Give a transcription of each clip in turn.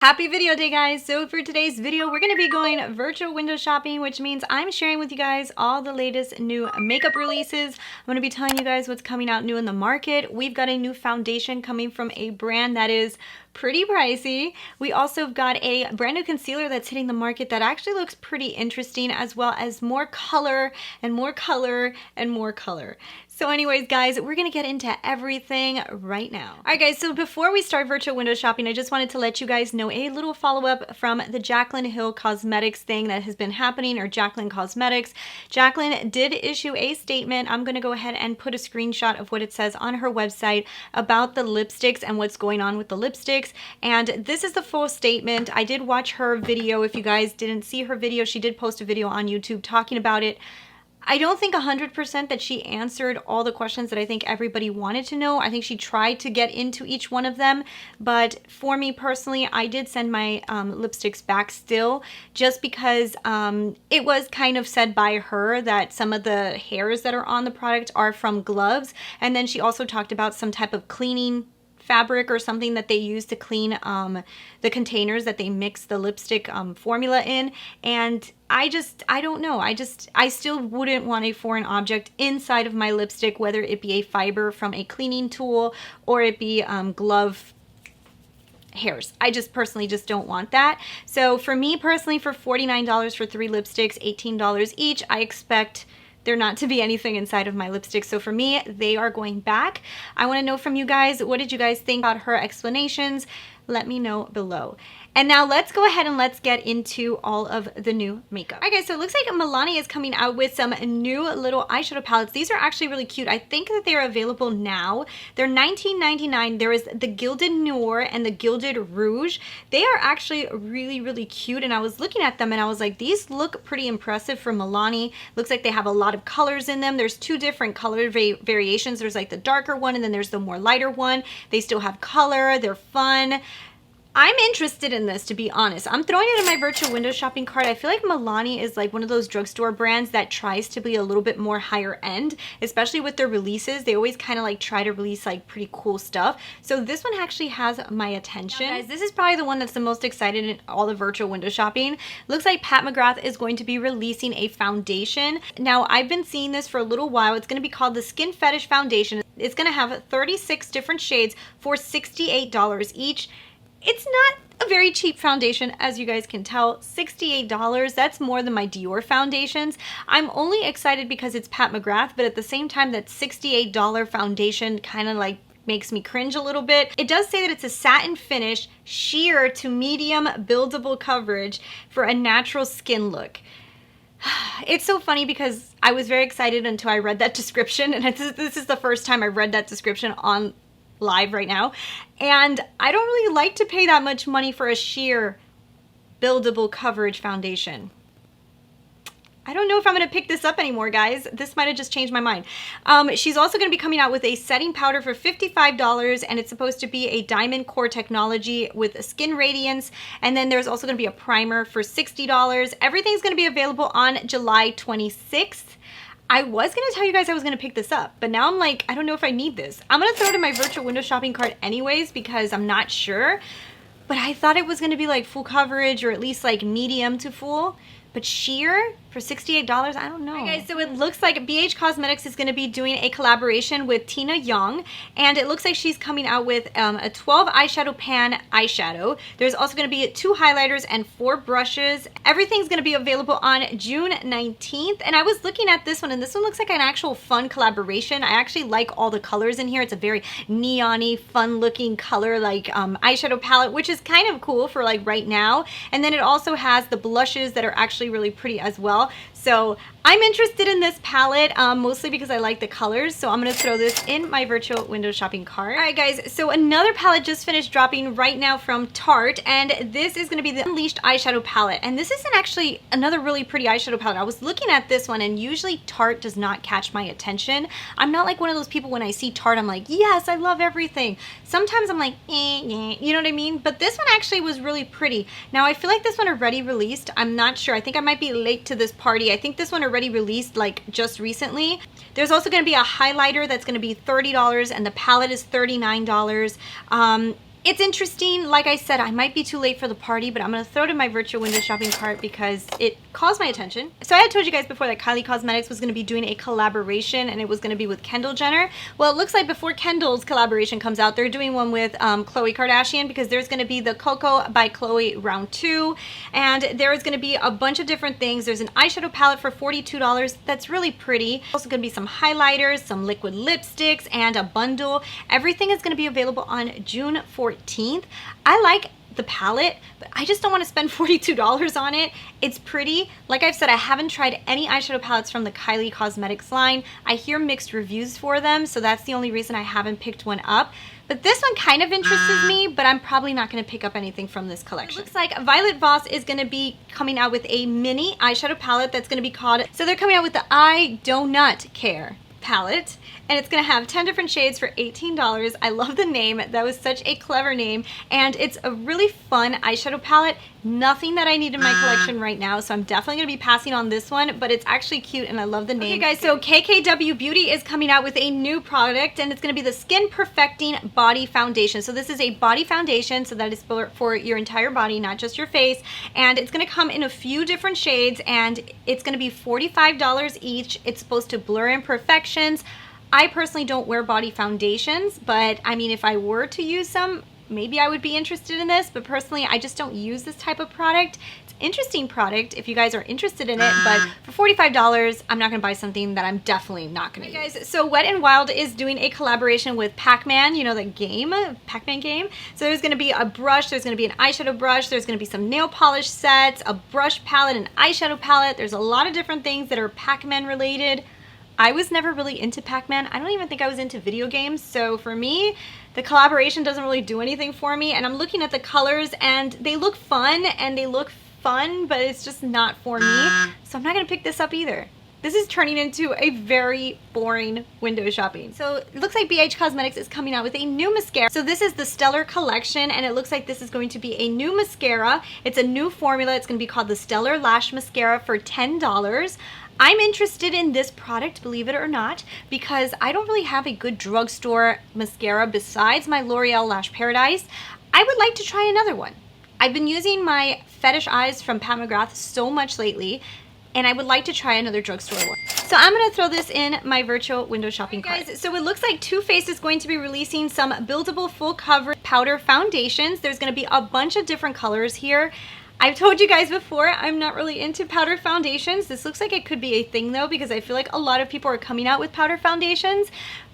Happy video day, guys. So for today's video, we're going to be going virtual window shopping, which means I'm sharing with you guys all the latest new makeup releases. I'm going to be telling you guys what's coming out new in the market. We've got a new foundation coming from a brand that is pretty pricey. We also got a brand new concealer that's hitting the market that actually looks pretty interesting, as well as more color and more color and more color. So anyways, guys, we're gonna get into everything right now. All right, guys, so before we start virtual window shopping, I just wanted to let you guys know a little follow-up from the Jaclyn Hill Cosmetics thing that has been happening, or Jaclyn Cosmetics. Jaclyn did issue a statement. I'm gonna go ahead and put a screenshot of what it says on her website about the lipsticks and what's going on with the lipsticks. And this is the full statement. I did watch her video. If you guys didn't see her video, she did post a video on YouTube talking about it. I don't think 100% that she answered all the questions that I think everybody wanted to know. I think she tried to get into each one of them, but for me personally, I did send my lipsticks back still, just because it was kind of said by her that some of the hairs that are on the product are from gloves, and then she also talked about some type of cleaning fabric or something that they use to clean the containers that they mix the lipstick formula in. And I don't know. I still wouldn't want a foreign object inside of my lipstick, whether it be a fiber from a cleaning tool or it be glove hairs. I just personally just don't want that. So for me personally, for $49 for 3 lipsticks, $18 each, I expect there not to be anything inside of my lipstick. So for me, they are going back. I want to know from you guys, what did you guys think about her explanations? Let me know below. And now let's go ahead and let's get into all of the new makeup. All right, guys, so it looks like Milani is coming out with some new little eyeshadow palettes. These are actually really cute. I think that they're available now. They're $19.99. There is the Gilded Nior and the Gilded Rouge. They are actually really, really cute. And I was looking at them and I was like, these look pretty impressive for Milani. Looks like they have a lot of colors in them. There's 2 different color variations. There's like the darker one and then there's the more lighter one. They still have color. They're fun. I'm interested in this, to be honest. I'm throwing it in my virtual window shopping cart. I feel like Milani is like one of those drugstore brands that tries to be a little bit more higher end, especially with their releases. They always kind of like try to release like pretty cool stuff. So this one actually has my attention. Now, guys, this is probably the one that's the most excited in all the virtual window shopping. Looks like Mcgrath is going to be releasing a foundation. Now, I've been seeing this for a little while. It's going to be called the SkinFetish Foundation. It's going to have 36 different shades for $68 each. It's not a very cheap foundation, as you guys can tell. $68, that's more than my Dior foundations. I'm only excited because it's Mcgrath, but at the same time, that $68 foundation kind of like makes me cringe a little bit. It does say that it's a satin finish, sheer to medium buildable coverage for a natural skin look. It's so funny because I was very excited until I read that description, and this is the first time I read that description on live right now, and I don't really like to pay that much money for a sheer buildable coverage foundation. I don't know if I'm going to pick this up anymore, guys. This might have just changed my mind. She's also going to be coming out with a setting powder for $55, and it's supposed to be a diamond core technology with skin radiance. And then there's also going to be a primer for $60. Everything's going to be available on July 26th. I was going to tell you guys I was going to pick this up, but now I'm like, I don't know if I need this. I'm going to throw it in my virtual window shopping cart anyways because I'm not sure. But I thought it was going to be like full coverage or at least like medium to full. But sheer for $68, I don't know. Right, guys, so it looks like BH Cosmetics is going to be doing a collaboration with Tina Yong, and it looks like she's coming out with a 12 eyeshadow pan eyeshadow. There's also going to be 2 highlighters and 4 brushes. Everything's going to be available on June 19th, and I was looking at this one, and this one looks like an actual fun collaboration. I actually like all the colors in here. It's a very neon-y, fun-looking color, like eyeshadow palette, which is kind of cool for like right now. And then it also has the blushes that are actually really pretty as well. So I'm interested in this palette, mostly because I like the colors. So I'm going to throw this in my virtual window shopping cart. All right, guys. So another palette just finished dropping right now from Tarte. And this is going to be the Unleashed eyeshadow palette. And this isn't actually another really pretty eyeshadow palette. I was looking at this one, and usually Tarte does not catch my attention. I'm not like one of those people when I see Tarte, I'm like, yes, I love everything. Sometimes I'm like, you know what I mean? But this one actually was really pretty. Now, I feel like this one already released. I'm not sure. I think I might be late to this party. I think this one already released like just recently. There's also going to be a highlighter that's going to be $30 and the palette is $39. It's interesting. Like I said, I might be too late for the party, but I'm going to throw it in my virtual window shopping cart because it caused my attention. So I had told you guys before that Kylie Cosmetics was going to be doing a collaboration, and it was going to be with Kendall Jenner. Well, it looks like before Kendall's collaboration comes out, they're doing one with Khloe Kardashian, because there's going to be the Koko by Khloe round 2, and there is going to be a bunch of different things. There's an eyeshadow palette for $42 that's really pretty. Also going to be some highlighters, some liquid lipsticks, and a bundle. Everything is going to be available on June 14th. I like the palette, but I just don't want to spend $42 on it. It's pretty. Like I've said, I haven't tried any eyeshadow palettes from the Kylie Cosmetics line. I hear mixed reviews for them, so that's the only reason I haven't picked one up. But this one kind of interests me, but I'm probably not going to pick up anything from this collection. It looks like Violet Voss is going to be coming out with a mini eyeshadow palette that's going to be called, so they're coming out with the I Do Not Care palette, and it's going to have 10 different shades for $18. I love the name. That was such a clever name, and it's a really fun eyeshadow palette. Nothing that I need in my collection right now, so I'm definitely going to be passing on this one, but it's actually cute and I love the name. Okay guys, so KKW Beauty is coming out with a new product, and it's going to be the Skin Perfecting Body Foundation. So this is a body foundation, so that is for your entire body, not just your face, and it's going to come in a few different shades, and it's going to be $45 each. It's supposed to blur imperfections. I personally don't wear body foundations, but I mean, if I were to use some, maybe I would be interested in this, but personally I just don't use this type of product. It's an interesting product if you guys are interested in it, but for $45 I'm not going to buy something that I'm definitely not going to use. Guys, so Wet n Wild is doing a collaboration with Pacman, you know, the game, Pacman game. So there's going to be a brush, there's going to be an eyeshadow brush, there's going to be some nail polish sets, a brush palette, an eyeshadow palette. There's a lot of different things that are Pacman related. I was never really into Pacman. I don't even think I was into video games. So for me, the collaboration doesn't really do anything for me. And I'm looking at the colors and they look fun but it's just not for me. So I'm not gonna pick this up either. This is turning into a very boring window shopping. So it looks like BH Cosmetics is coming out with a new mascara. So this is the Stellar collection, and it looks like this is going to be a new mascara. It's a new formula. It's gonna be called the Stellar Lash Mascara for $10. I'm interested in this product, believe it or not, because I don't really have a good drugstore mascara besides my L'Oreal Lash Paradise. I would like to try another one. I've been using my Fetish Eyes from Pat McGrath so much lately, and I would like to try another drugstore one. So I'm going to throw this in my virtual window shopping cart. Guys, so it looks like Too Faced is going to be releasing some buildable full coverage powder foundations. There's going to be a bunch of different colors here. I've told you guys before, I'm not really into powder foundations. This looks like it could be a thing though, because I feel like a lot of people are coming out with powder foundations,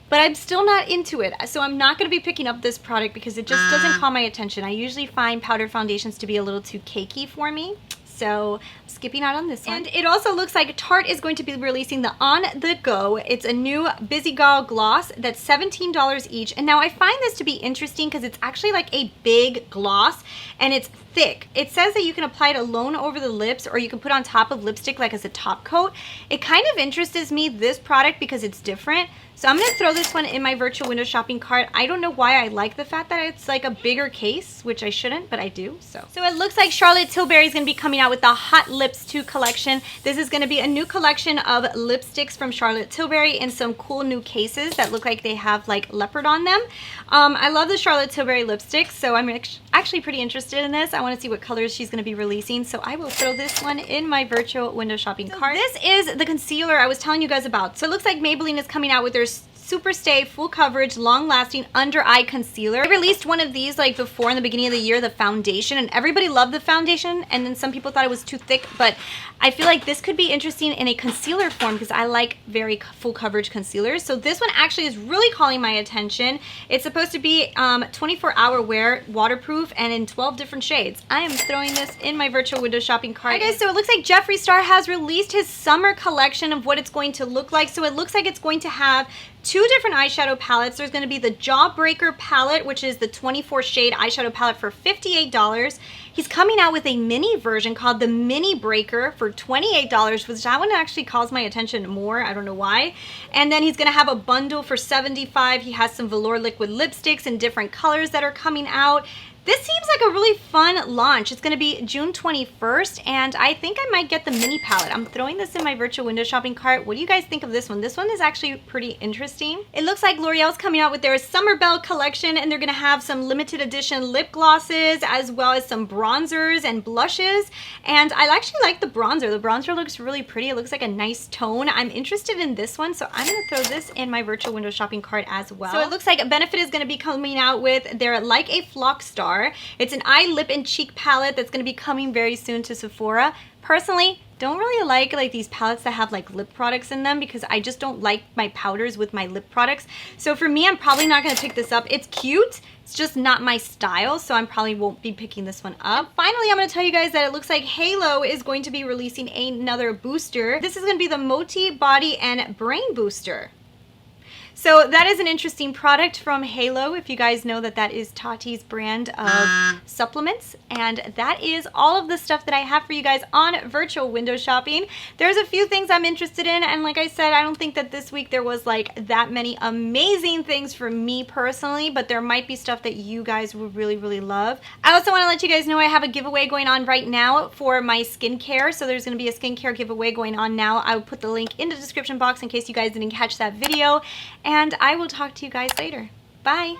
but I'm still not into it. So I'm not going to be picking up this product because it just doesn't call my attention. I usually find powder foundations to be a little too cakey for me. So I'm skipping out on this one. And it also looks like Tarte is going to be releasing the On The Go. It's a new Busy Gal gloss that's $17 each. And now I find this to be interesting because it's actually like a big gloss and it's thick. It says that you can apply it alone over the lips, or you can put on top of lipstick like as a top coat. It kind of interests me, this product, because it's different. So I'm going to throw this one in my virtual window shopping cart. I don't know why I like the fact that it's like a bigger case, which I shouldn't, but I do. So it looks like Charlotte Tilbury is going to be coming out with the Hot Lips 2 collection. This is going to be a new collection of lipsticks from Charlotte Tilbury in some cool new cases that look like they have like leopard on them. I love the Charlotte Tilbury lipsticks, so I'm actually pretty interested in this. I want to see what colors she's going to be releasing, so I will throw this one in my virtual window shopping cart. This is the concealer I was telling you guys about. So it looks like Maybelline is coming out with their Superstay Full Coverage Long Lasting Under Eye Concealer. I released one of these like before in the beginning of the year, the foundation, and everybody loved the foundation, and then some people thought it was too thick, but I feel like this could be interesting in a concealer form because I like very full coverage concealers. So this one actually is really calling my attention. It's supposed to be 24-hour wear, waterproof, and in 12 different shades. I am throwing this in my virtual window shopping cart. Okay, guys, so it looks like Jeffree Star has released his summer collection of what it's going to look like. So it looks like it's going to have 2 different eyeshadow palettes. There's going to be the Jawbreaker palette, which is the 24 shade eyeshadow palette for $58. He's coming out with a mini version called the Mini Breaker for $28, which that one actually calls my attention more. I don't know why. And then he's going to have a bundle for $75. He has some velour liquid lipsticks in different colors that are coming out. This seems like a really fun launch. It's going to be June 21st, and I think I might get the mini palette. I'm throwing this in my virtual window shopping cart. What do you guys think of this one? This one is actually pretty interesting. It looks like L'Oreal's coming out with their SummerBelle collection, and they're going to have some limited edition lip glosses as well as some bronzers and blushes. And I actually like the bronzer. The bronzer looks really pretty. It looks like a nice tone. I'm interested in this one, so I'm going to throw this in my virtual window shopping cart as well. So it looks like Benefit is going to be coming out with their Like a Flock Star. It's an eye, lip, and cheek palette that's going to be coming very soon to Sephora. Personally, don't really like these palettes that have like lip products in them because I just don't like my powders with my lip products. So for me, I'm probably not going to pick this up. It's cute. It's just not my style, so I probably won't be picking this one up. And finally, I'm going to tell you guys that it looks like Halo is going to be releasing another booster. This is going to be the Moti Body and Brain Booster. So that is an interesting product from Halo, if you guys know that is Tate's brand of supplements. And that is all of the stuff that I have for you guys on virtual window shopping. There's a few things I'm interested in, and like I said, I don't think that this week there was like that many amazing things for me personally, but there might be stuff that you guys would really, really love. I also want to let you guys know I have a giveaway going on right now for my skincare. So there's going to be a skincare giveaway going on now. I will put the link in the description box in case you guys didn't catch that video. And I will talk to you guys later. Bye.